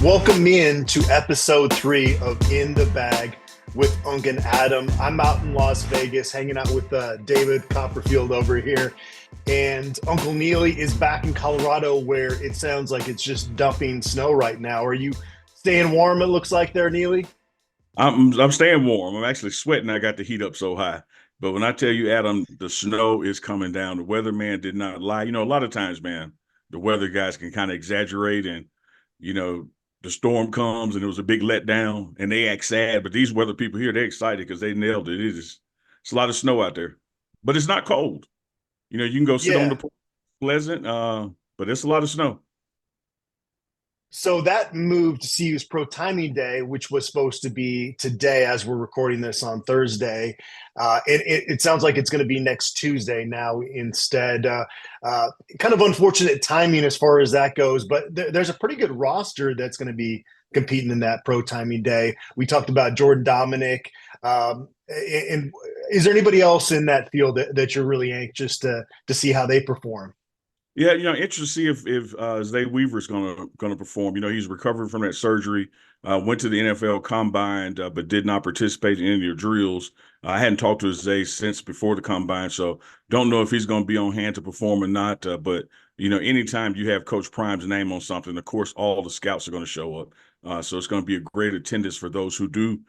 Welcome in to episode 3 of In the Bag with Unk and Adam. I'm out in Las Vegas hanging out with David Copperfield over here. And Uncle Neely is back in Colorado where it sounds like it's just dumping snow right now. Are you staying warm, it looks like there, Neely? I'm staying warm. I'm actually sweating. I got the heat up so high. But when I tell you, Adam, the snow is coming down. The weatherman did not lie. A lot of times, man, the weather guys can kind of exaggerate and, you know, the storm comes and it was a big letdown and they act sad. But these weather people here, they're excited because they nailed it. It's a lot of snow out there, but it's not cold. You can go sit on the Yeah. porch, pleasant, but it's a lot of snow. So that moved to CU's Pro Timing Day, which was supposed to be today as we're recording this on Thursday. It sounds like it's going to be next Tuesday now instead. Kind of unfortunate timing as far as that goes, but there's a pretty good roster that's going to be competing in that Pro Timing Day. We talked about Jordan Dominic. And is there anybody else in that field that you're really anxious to see how they perform? Yeah, interested to see if Zay Weaver's gonna perform. He's recovering from that surgery. Went to the NFL Combine, but did not participate in any of the drills. I hadn't talked to Zay since before the Combine, so don't know if he's going to be on hand to perform or not. But anytime you have Coach Prime's name on something, of course, all the scouts are going to show up. So it's going to be a great attendance for those who do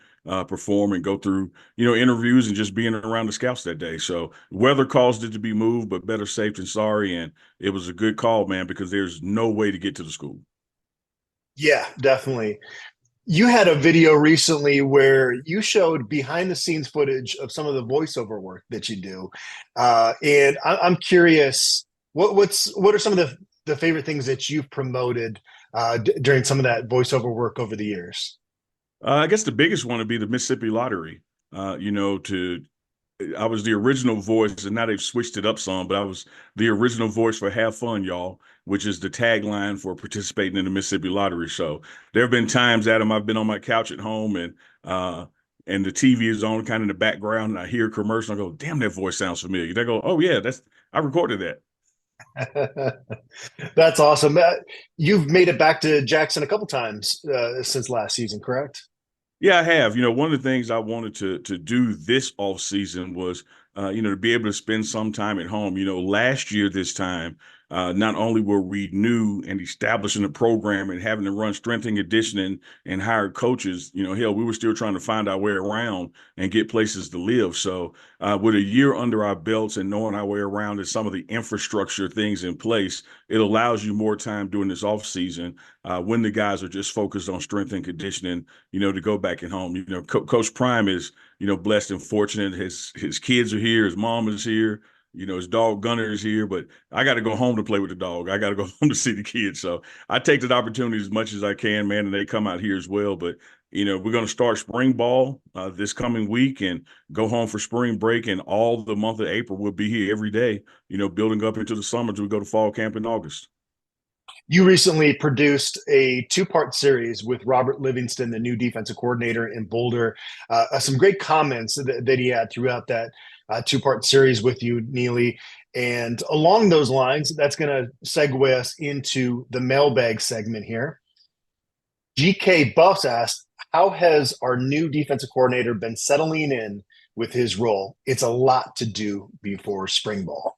perform and go through, interviews and just being around the scouts that day. So weather caused it to be moved, but better safe than sorry. And it was a good call, man, because there's no way to get to the school. Yeah, definitely. You had a video recently where you showed behind the scenes footage of some of the voiceover work that you do. And I'm curious, what are some of the favorite things that you've promoted during some of that voiceover work over the years? I guess the biggest one would be the Mississippi Lottery. To I was the original voice, and now they've switched it up some, but I was the original voice for Have Fun, Y'all, which is the tagline for participating in the Mississippi Lottery. So there have been times, Adam, I've been on my couch at home and the TV is on kind of in the background, and I hear a commercial, and I go, damn, that voice sounds familiar. They go, oh yeah, I recorded that. That's awesome. You've made it back to Jackson a couple times since last season, correct? Yeah, I have. One of the things I wanted to do this off season was, to be able to spend some time at home. Last year this time, not only were we new and establishing a program and having to run strength and conditioning and hire coaches, hell, we were still trying to find our way around and get places to live. So, with a year under our belts and knowing our way around and some of the infrastructure things in place, it allows you more time during this off season when the guys are just focused on strength and conditioning, to go back at home. Coach Prime is, blessed and fortunate. His kids are here. His mom is here. His dog Gunner is here, but I got to go home to play with the dog. I got to go home to see the kids. So I take that opportunity as much as I can, man, and they come out here as well. But, we're going to start spring ball this coming week and go home for spring break. And all the month of April, we'll be here every day, building up into the summer till we go to fall camp in August. You recently produced a two-part series with Robert Livingston, the new defensive coordinator in Boulder. Some great comments that he had throughout that two-part series with you, Neely. And along those lines, that's going to segue us into the mailbag segment here. GK Buffs asked, how has our new defensive coordinator been settling in with his role? It's a lot to do before spring ball.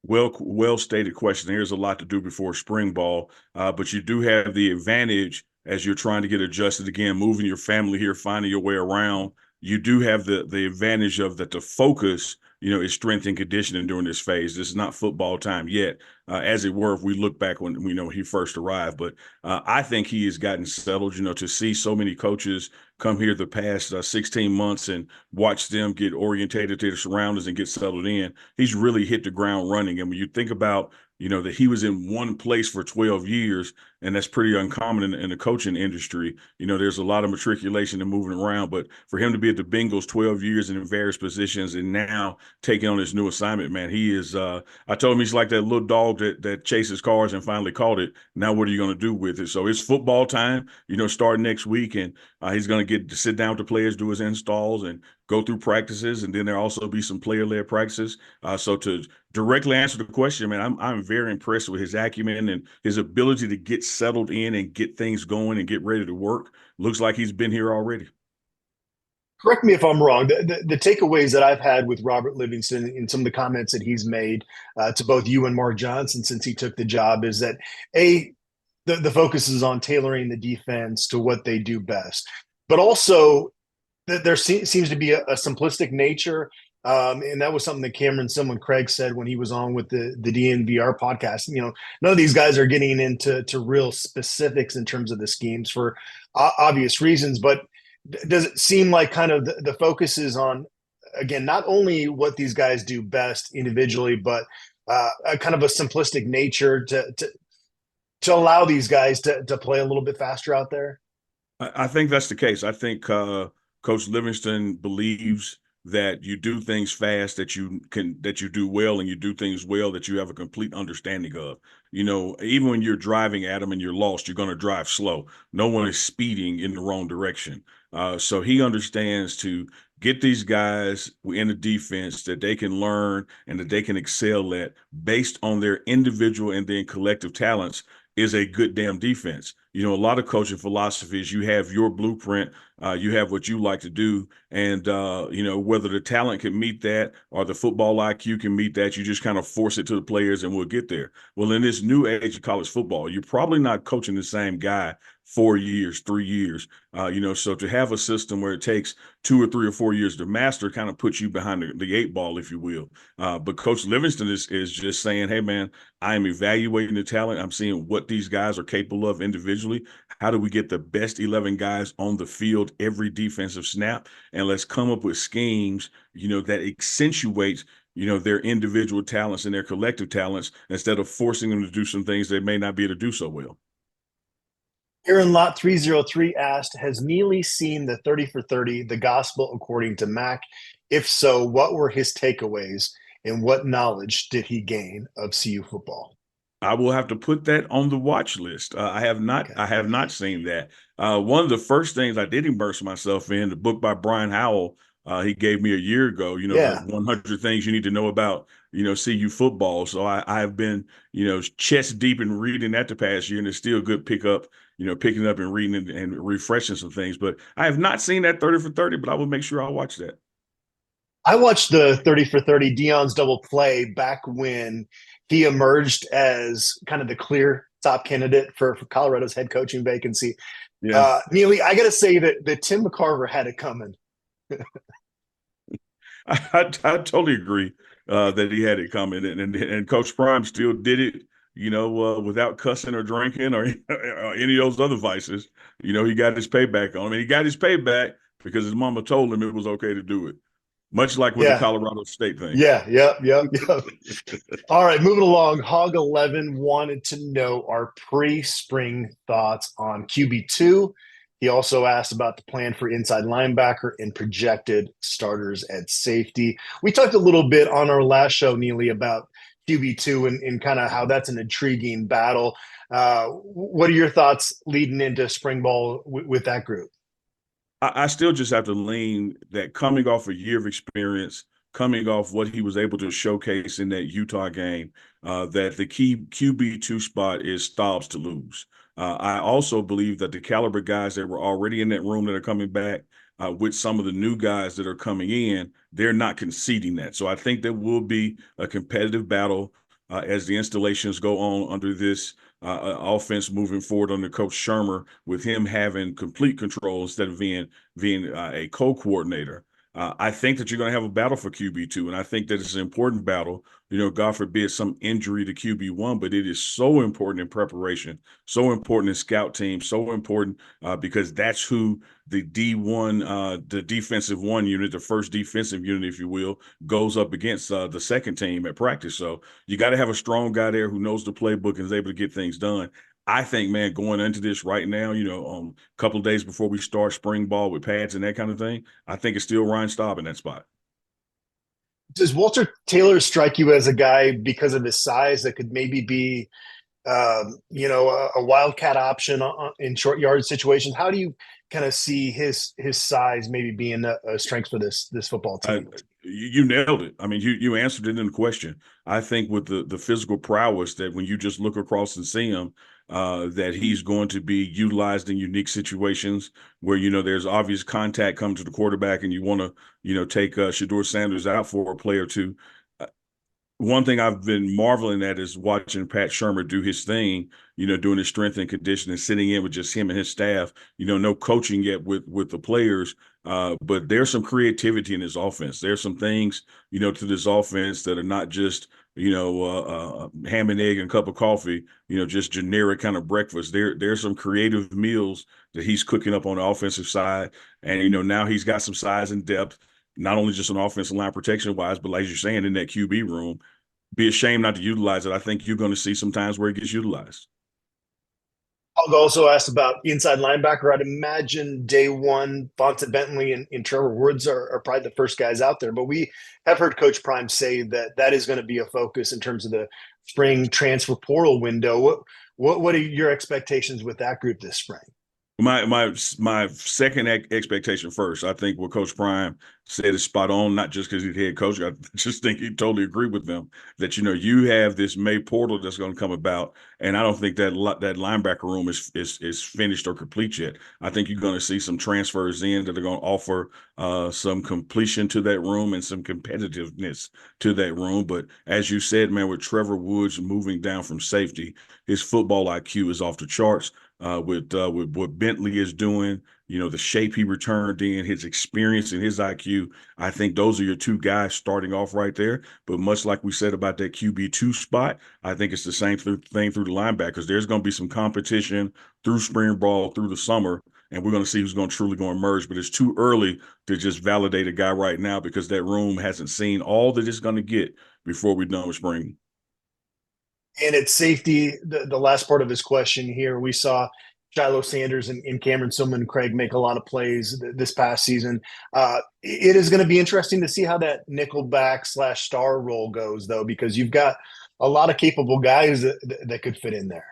Well stated question. There's a lot to do before spring ball, but you do have the advantage as you're trying to get adjusted again, moving your family here, finding your way around. You do have the advantage of that the focus, is strength and conditioning during this phase. This is not football time yet, as it were, if we look back when he first arrived. But I think he has gotten settled, to see so many coaches come here the past 16 months and watch them get orientated to their surroundings and get settled in. He's really hit the ground running. And when you think about, that he was in one place for 12 years, and that's pretty uncommon in the coaching industry. There's a lot of matriculation and moving around, but for him to be at the Bengals 12 years and in various positions and now taking on his new assignment, man, he is, I told him he's like that little dog dog that chases cars and finally caught it. Now, what are you going to do with it? So it's football time, starting next week, and he's going to get to sit down with the players, do his installs, and go through practices, and then there'll also be some player-led practices. So to directly answer the question, man, I'm very impressed with his acumen and his ability to get settled in and get things going and get ready to work. Looks like he's been here already. Correct me if I'm wrong. The takeaways that I've had with Robert Livingston and some of the comments that he's made to both you and Mark Johnson since he took the job is that the focus is on tailoring the defense to what they do best, but also that there seems to be a simplistic nature. And that was something that Cameron Simlin Craig said when he was on with the DNVR podcast. None of these guys are getting into real specifics in terms of the schemes for obvious reasons, but does it seem like kind of the focus is on, again, not only what these guys do best individually, but a kind of a simplistic nature to allow these guys to play a little bit faster out there? I think that's the case. I think Coach Livingston believes that you do things fast, that you do well, and you do things well that you have a complete understanding of. Even when you're driving at them and you're lost, you're going to drive slow. No one is speeding in the wrong direction. So he understands to get these guys in the defense that they can learn and that they can excel at based on their individual and then collective talents is a good damn defense. A lot of coaching philosophies, you have your blueprint, you have what you like to do, and whether the talent can meet that or the football IQ can meet that, you just kind of force it to the players and we'll get there. Well, in this new age of college football, you're probably not coaching the same guy 4 years, 3 years. So to have a system where it takes 2 or 3 or 4 years to master kind of puts you behind the 8 ball, if you will. But Coach Livingston is just saying, hey, man, I am evaluating the talent. I'm seeing what these guys are capable of individually. How do we get the best 11 guys on the field every defensive snap? And let's come up with schemes, that accentuates their individual talents and their collective talents instead of forcing them to do some things they may not be able to do so well. Aaron Lot 303 asked, has Neely seen the 30 for 30, the gospel according to Mac? If so, what were his takeaways and what knowledge did he gain of CU football? I will have to put that on the watch list. I have not. Okay. I have not seen that. One of the first things I did immerse myself in, the book by Brian Howell, he gave me a year ago. The 100 things you need to know about CU football. So I have been chest deep in reading that the past year, and it's still a good pickup. Picking up and reading and refreshing some things. But I have not seen that 30 for 30. But I will make sure I watch that. I watched the 30 for 30 Deion's double play back when he emerged as kind of the clear top candidate for Colorado's head coaching vacancy. Yeah. Neely, I got to say that Tim McCarver had it coming. I totally agree that he had it coming, and Coach Prime still did it, without cussing or drinking or any of those other vices. He got his payback on him, and he got his payback because his mama told him it was okay to do it. Much like with the Colorado State thing. Yep. All right, moving along. Hog 11 wanted to know our pre-spring thoughts on QB2. He also asked about the plan for inside linebacker and projected starters at safety. We talked a little bit on our last show, Neely, about QB2 and kind of how that's an intriguing battle. What are your thoughts leading into spring ball with that group? I still just have to lean that coming off a year of experience, coming off what he was able to showcase in that Utah game, that the key QB2 spot is Staub's to lose. I also believe that the caliber guys that were already in that room that are coming back with some of the new guys that are coming in, they're not conceding that. So I think there will be a competitive battle as the installations go on under this offense moving forward under Coach Shermer, with him having complete control instead of being a co-coordinator. I think that you're going to have a battle for QB2, and I think that it's an important battle. God forbid some injury to QB1, but it is so important in preparation, so important in scout team, so important because that's who the D1, the defensive one unit, the first defensive unit, if you will, goes up against the second team at practice. So you got to have a strong guy there who knows the playbook and is able to get things done. I think, man, going into this right now, a couple of days before we start spring ball with pads and that kind of thing, I think it's still Ryan Staub in that spot. Does Walter Taylor strike you as a guy because of his size that could maybe be, a wildcat option in short yard situations? How do you kind of see his size maybe being a strength for this football I, team? you nailed it. I mean, you answered it in the question. I think with the physical prowess that when you just look across and see him, that he's going to be utilized in unique situations where there's obvious contact coming to the quarterback, and you want to take Shador Sanders out for a play or two. One thing I've been marveling at is watching Pat Shermer do his thing, doing his strength and conditioning, sitting in with just him and his staff, no coaching yet with the players. But there's some creativity in his offense. There's some things, to this offense that are not just, ham and egg and cup of coffee, just generic kind of breakfast. There's some creative meals that he's cooking up on the offensive side. And, now he's got some size and depth, not only just an offensive line protection wise, but like you're saying, in that QB room. Be ashamed not to utilize it. I think you're going to see some times where it gets utilized. I'll also ask about inside linebacker. I'd imagine day one, Vontae Bentley and Trevor Woods are probably the first guys out there. But we have heard Coach Prime say that is going to be a focus in terms of the spring transfer portal window. What are your expectations with that group this spring? My second expectation first. I think what Coach Prime said is spot on. Not just because he's head coach. I just think he totally agree with them that you have this May portal that's going to come about, and I don't think that linebacker room is finished or complete yet. I think you're going to see some transfers in that are going to offer some completion to that room and some competitiveness to that room. But as you said, man, with Trevor Woods moving down from safety, his football IQ is off the charts. With what Bentley is doing, the shape he returned in, his experience and his IQ. I think those are your two guys starting off right there. But much like we said about that QB2 spot, I think it's the same thing through the linebackers. There's going to be some competition through spring ball, through the summer, and we're going to see who's going to truly go emerge. But it's too early to just validate a guy right now because that room hasn't seen all that it's going to get before we're done with spring. And at safety, the last part of his question here, we saw Shiloh Sanders and Cameron Sillman Craig make a lot of plays this past season. It is going to be interesting to see how that nickelback / star role goes, though, because you've got a lot of capable guys that could fit in there.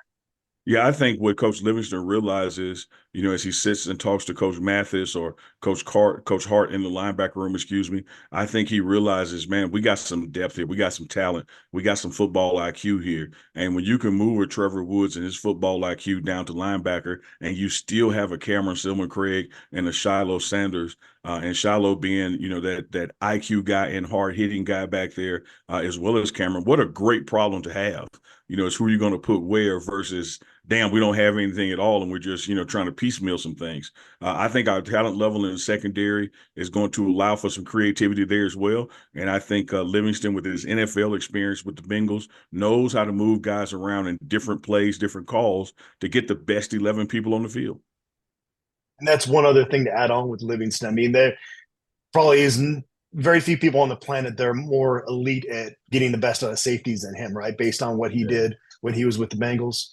Yeah, I think what Coach Livingston realizes, as he sits and talks to Coach Mathis or Coach Hart in the linebacker room, excuse me, I think he realizes, man, we got some depth here. We got some talent. We got some football IQ here. And when you can move with Trevor Woods and his football IQ down to linebacker, and you still have a Cameron Silman Craig and a Shiloh Sanders, and Shiloh being, that IQ guy and hard hitting guy back there, as well as Cameron, what a great problem to have. It's who you're going to put where versus, damn, we don't have anything at all, and we're just, trying to piecemeal some things. I think our talent level in the secondary is going to allow for some creativity there as well. And I think Livingston, with his NFL experience with the Bengals, knows how to move guys around in different plays, different calls to get the best 11 people on the field. And that's one other thing to add on with Livingston. I mean, there probably isn't very few people on the planet that are more elite at getting the best out of safeties than him, right? Based on what he did when he was with the Bengals.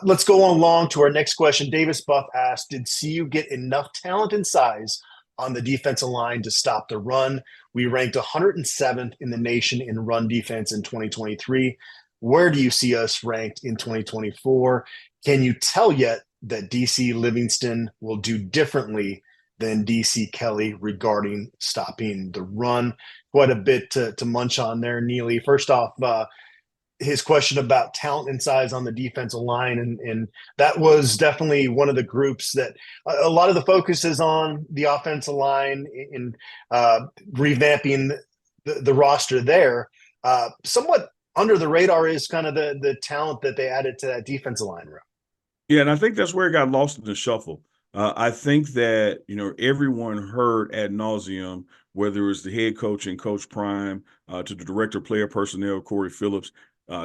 Let's go on long to our next question. Davis Buff asked, did CU get enough talent and size on the defensive line to stop the run? We ranked 107th in the nation in run defense in 2023. Where do you see us ranked in 2024? Can you tell yet that DC Livingston will do differently than DC Kelly regarding stopping the run? Quite a bit to munch on there, Neely. First off, his question about talent and size on the defensive line, and that was definitely one of the groups that a lot of the focus is on the offensive line in revamping the roster there. Somewhat under the radar is kind of the talent that they added to that defensive line room. Yeah, and I think that's where it got lost in the shuffle. I think that, everyone heard ad nauseum, whether it was the head coach and Coach Prime, to the director of player personnel, Corey Phillips,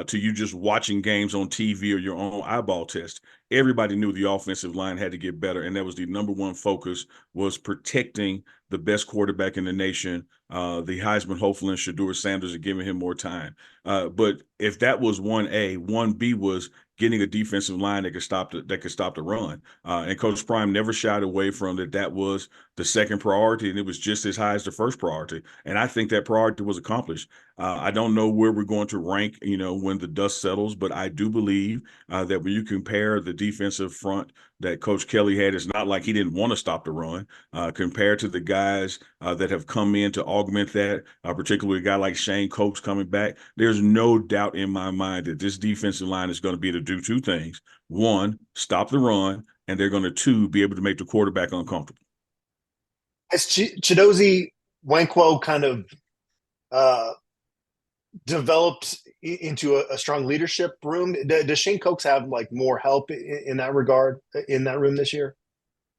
to you just watching games on TV or your own eyeball test. Everybody knew the offensive line had to get better, and that was the number one focus, was protecting the best quarterback in the nation, the Heisman hopeful and Shador Sanders, and giving him more time. But if that was 1A, 1B was getting a defensive line that could stop the run. And Coach Prime never shied away from that. That was the second priority, and it was just as high as the first priority. And I think that priority was accomplished. I don't know where we're going to rank, when the dust settles, but I do believe that when you compare the defensive front that Coach Kelly had, it's not like he didn't want to stop the run. Compared to the guys that have come in to augment that, particularly a guy like Shane Coates coming back, there's no doubt in my mind that this defensive line is going to be able to do two things. One, stop the run, and they're going to, two, be able to make the quarterback uncomfortable. Has Chidozie Wankwo kind of uh, developed into a strong leadership room? Does Shane Coates have like more help in that regard in that room this year?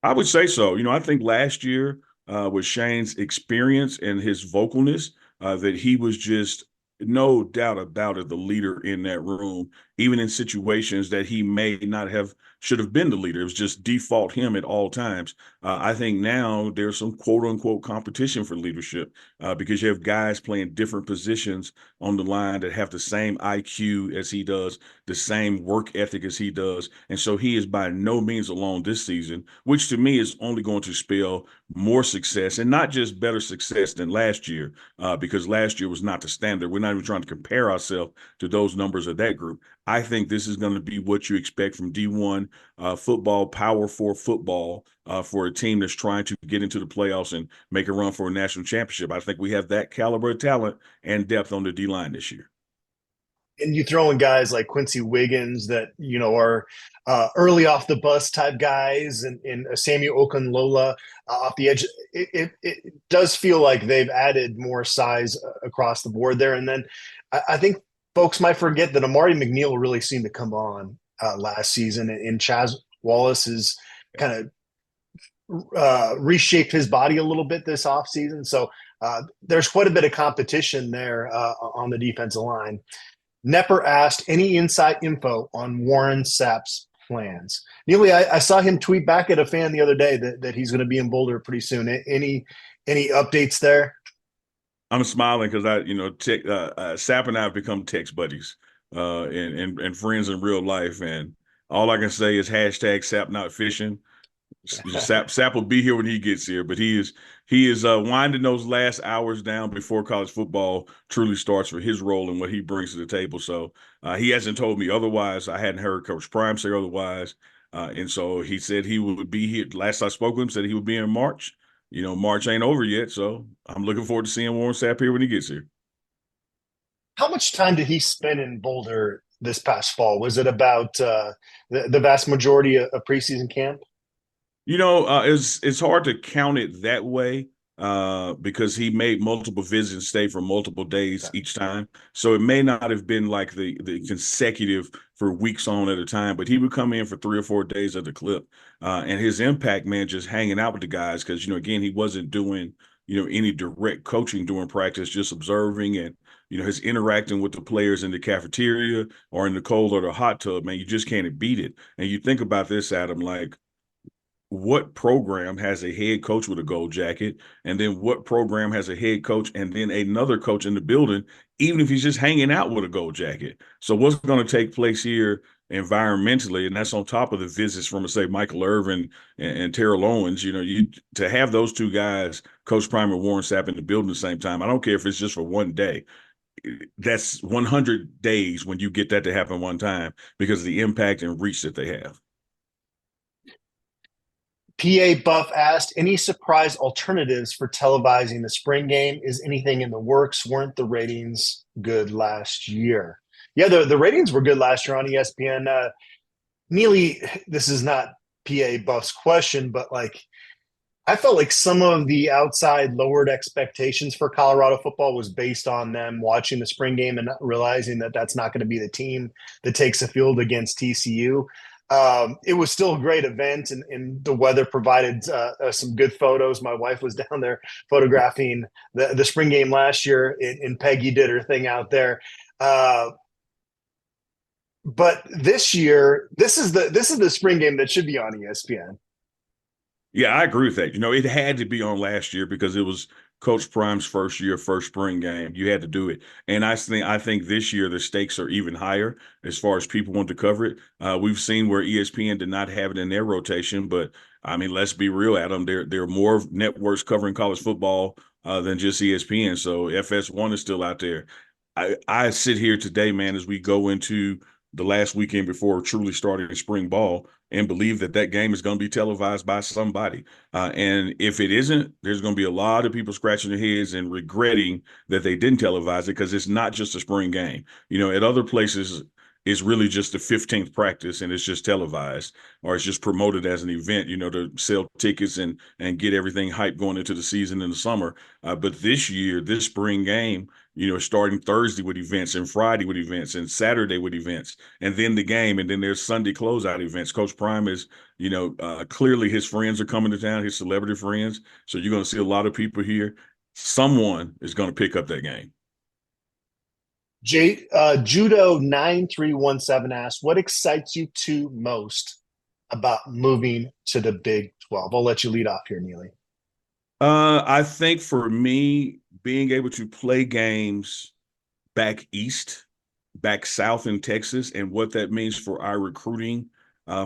I would say so. I think last year with Shane's experience and his vocalness, that he was just no doubt about it, the leader in that room, even in situations that he may not have should have been the leader. It was just default him at all times. I think now there's some quote unquote competition for leadership because you have guys playing different positions on the line that have the same IQ as he does, the same work ethic as he does. And so he is by no means alone this season, which to me is only going to spell more success and not just better success than last year, because last year was not the standard. We're not even trying to compare ourselves to those numbers of that group. I think this is going to be what you expect from D1 football, Power Four football for a team that's trying to get into the playoffs and make a run for a national championship. I think we have that caliber of talent and depth on the D line this year. And you throw in guys like Quincy Wiggins that are early off the bus type guys, and Samuel Okunlola off the edge. It does feel like they've added more size across the board there. And then I think folks might forget that Amari McNeil really seemed to come on last season, and Chaz Wallace has kind of reshaped his body a little bit this offseason. So there's quite a bit of competition there on the defensive line. Nepper asked any inside info on Warren Sapp's plans. Neely, I saw him tweet back at a fan the other day that he's going to be in Boulder pretty soon. Any updates there? I'm smiling because Sapp and I have become text buddies and friends in real life, and all I can say is hashtag Sapp not fishing. Sapp will be here when he gets here, but he is winding those last hours down before college football truly starts for his role and what he brings to the table. So he hasn't told me otherwise. I hadn't heard Coach Prime say otherwise, and so he said he would be here. Last I spoke with him, said he would be in March. March ain't over yet, so I'm looking forward to seeing Warren Sapp here when he gets here. How much time did he spend in Boulder this past fall? Was it about the vast majority of preseason camp? It's hard to count it that way because he made multiple visits and stayed for multiple days each time. So it may not have been like the consecutive for weeks on at a time, but he would come in for 3 or 4 days at the clip. And his impact, man, just hanging out with the guys because, again, he wasn't doing, any direct coaching during practice, just observing and, his interacting with the players in the cafeteria or in the cold or the hot tub, man, you just can't beat it. And you think about this, Adam, like, what program has a head coach with a gold jacket, and then what program has a head coach and then another coach in the building, even if he's just hanging out with a gold jacket? So what's going to take place here environmentally, and that's on top of the visits from, say, Michael Irvin and Terrell Owens, to have those two guys, Coach Prime and Warren Sapp, in the building at the same time. I don't care if it's just for one day. That's 100 days when you get that to happen one time because of the impact and reach that they have. PA Buff asked, any surprise alternatives for televising the spring game? Is anything in the works? Weren't the ratings good last year? Yeah, the ratings were good last year on ESPN. Neely, this is not PA Buff's question, but I felt like some of the outside lowered expectations for Colorado football was based on them watching the spring game and not realizing that that's not going to be the team that takes the field against TCU. It was still a great event, and the weather provided some good photos. My wife was down there photographing the spring game last year, and Peggy did her thing out there. But this year, this is the spring game that should be on ESPN. Yeah, I agree with that. It had to be on last year because it was Coach Prime's first year, first spring game. You had to do it. And I think this year the stakes are even higher as far as people want to cover it. We've seen where ESPN did not have it in their rotation, but I mean, let's be real, Adam. There are more networks covering college football than just ESPN. So FS1 is still out there. I sit here today, man, as we go into the last weekend before truly starting spring ball and believe that that game is going to be televised by somebody. And if it isn't, there's going to be a lot of people scratching their heads and regretting that they didn't televise it because it's not just a spring game. At other places, it's really just the 15th practice and it's just televised or it's just promoted as an event, to sell tickets and get everything hype going into the season in the summer. But this year, this spring game, starting Thursday with events and Friday with events and Saturday with events and then the game. And then there's Sunday closeout events. Coach Prime is, clearly his friends are coming to town, his celebrity friends. So you're going to see a lot of people here. Someone is going to pick up that game. Judo 9317 asks, what excites you two most about moving to the Big 12? I'll let you lead off here, Neely. I think for me, being able to play games back east, back south in Texas, and what that means for our recruiting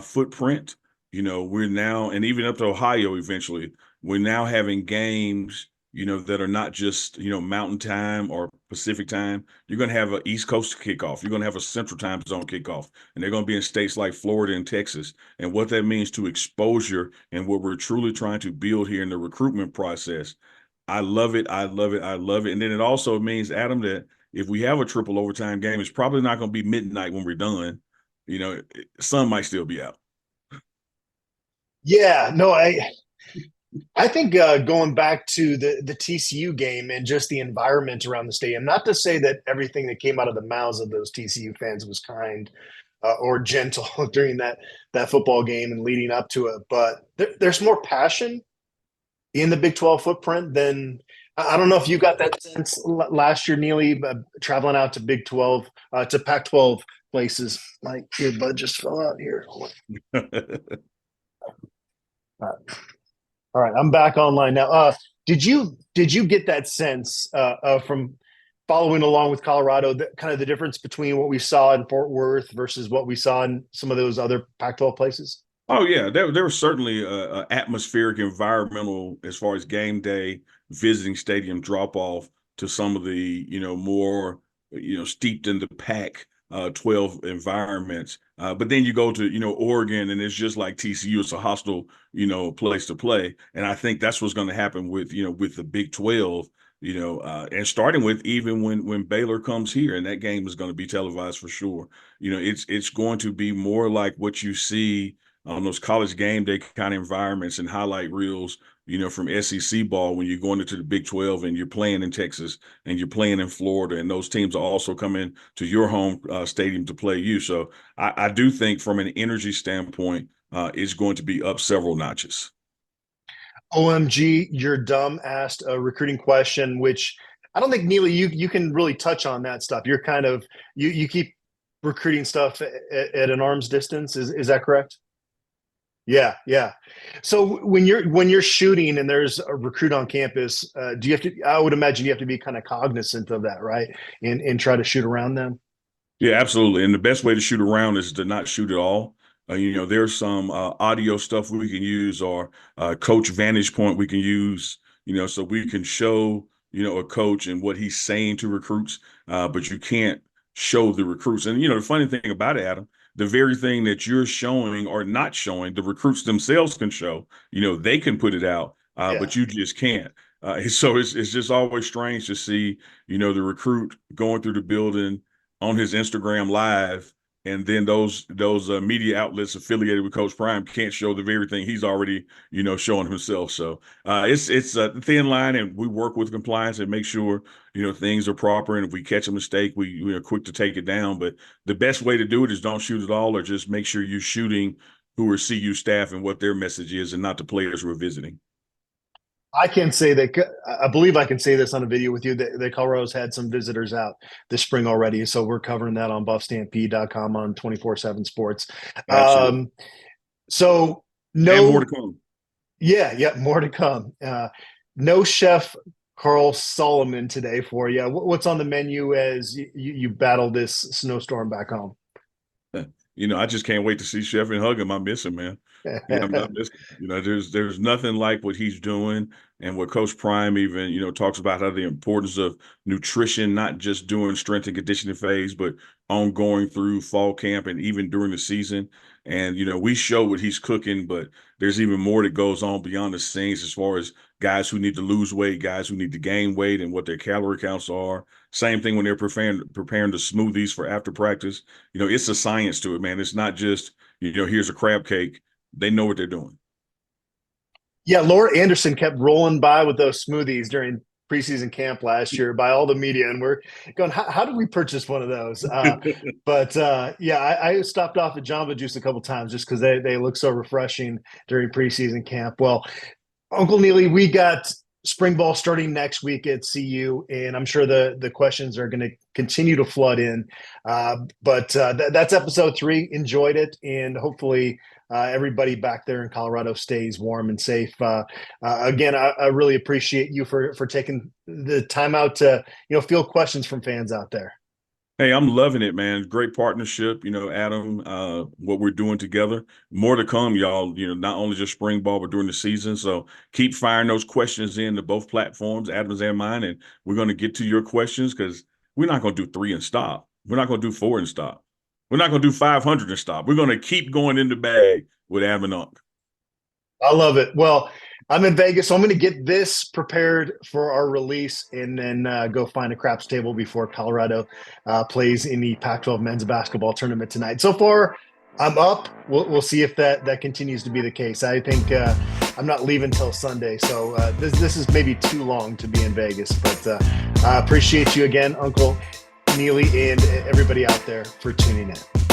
footprint. We're now, and even up to Ohio eventually, we're now having games, that are not just, mountain time or Pacific time. You're going to have an East Coast kickoff. You're going to have a Central Time Zone kickoff, and they're going to be in states like Florida and Texas. And what that means to exposure and what we're truly trying to build here in the recruitment process. I love it. I love it. I love it. And then it also means, Adam, that if we have a triple overtime game, it's probably not going to be midnight when we're done. Sun might still be out. Yeah, no, I think going back to the TCU game and just the environment around the stadium, not to say that everything that came out of the mouths of those TCU fans was kind or gentle during that football game and leading up to it, but there's more passion in the Big 12 footprint than I don't know if you got that sense last year, Neely, traveling out to Big 12, to Pac 12 places. My earbud just fell out here. All right, I'm back online now. Did you get that sense from following along with Colorado, kind of the difference between what we saw in Fort Worth versus what we saw in some of those other Pac-12 places? Oh yeah, there was certainly a atmospheric, environmental as far as game day, visiting stadium drop off to some of the more steeped in the Pac 12 environments. But then you go to Oregon and it's just like TCU. It's a hostile place to play, and I think that's what's going to happen with with the Big 12. And starting with even when Baylor comes here, and that game is going to be televised for sure. It's going to be more like what you see on those college game day kind of environments and highlight reels, from SEC ball when you're going into the Big 12 and you're playing in Texas and you're playing in Florida, and those teams are also coming to your home stadium to play you. So I do think from an energy standpoint, it's going to be up several notches. OMG, you're dumb asked a recruiting question, which I don't think, Neely, you can really touch on that stuff. You're kind of, you keep recruiting stuff at an arm's distance. Is that correct? Yeah, yeah. So when you're shooting and there's a recruit on campus, do you have to? I would imagine you have to be kind of cognizant of that, right? And try to shoot around them. Yeah, absolutely. And the best way to shoot around is to not shoot at all. There's some audio stuff we can use or coach vantage point we can use, so we can show, a coach and what he's saying to recruits, but you can't show the recruits. And, the funny thing about it, Adam, the very thing that you're showing or not showing, the recruits themselves can show, they can put it out, Yeah. but you just can't. So it's just always strange to see, the recruit going through the building on his Instagram live, and then those media outlets affiliated with Coach Prime can't show the very thing he's already showing himself. So it's a thin line, and we work with compliance and make sure things are proper. And if we catch a mistake, we are quick to take it down. But the best way to do it is don't shoot at all, or just make sure you're shooting who are CU staff and what their message is, and not the players who are visiting. I can say that I believe I can say this on a video with you that Colorado's had some visitors out this spring already. So we're covering that on buffstampede.com on 24/7 sports. Absolutely. So And more no, to come. yeah, more to come. No chef Carl Solomon today for you. What's on the menu as you battle this snowstorm back home? I just can't wait to see Chef and hug him. I miss him, man. I miss him. There's nothing like what he's doing and what Coach Prime even, talks about how the importance of nutrition, not just during strength and conditioning phase, but ongoing through fall camp and even during the season. And, we show what he's cooking, but there's even more that goes on beyond the scenes as far as guys who need to lose weight, guys who need to gain weight and what their calorie counts are. Same thing when they're preparing the smoothies for after practice. It's a science to it, man. It's not just, here's a crab cake. They know what they're doing. Yeah, Laura Anderson kept rolling by with those smoothies during preseason camp last year by all the media, and we're going, how did we purchase one of those? Yeah, I stopped off at Jamba Juice a couple times just because they look so refreshing during preseason camp. Well, Uncle Neely, we got spring ball starting next week at CU, and I'm sure the questions are going to continue to flood in. That's episode 3. Enjoyed it, and hopefully everybody back there in Colorado stays warm and safe. Again, I really appreciate you for taking the time out to field questions from fans out there. Hey, I'm loving it, man. Great partnership, Adam, what we're doing together. More to come, y'all, not only just spring ball, but during the season. So keep firing those questions in to both platforms, Adam's and mine, and we're going to get to your questions because we're not going to do 3 and stop. We're not going to do 4 and stop. We're not going to do 500 and stop. We're going to keep going in the bag with Adam and Unc. I love it. Well, I'm in Vegas, so I'm going to get this prepared for our release and then go find a craps table before Colorado plays in the Pac-12 men's basketball tournament tonight. So far, I'm up. We'll see if that continues to be the case. I think I'm not leaving till Sunday, so this is maybe too long to be in Vegas. But I appreciate you again, Uncle Neely, and everybody out there for tuning in.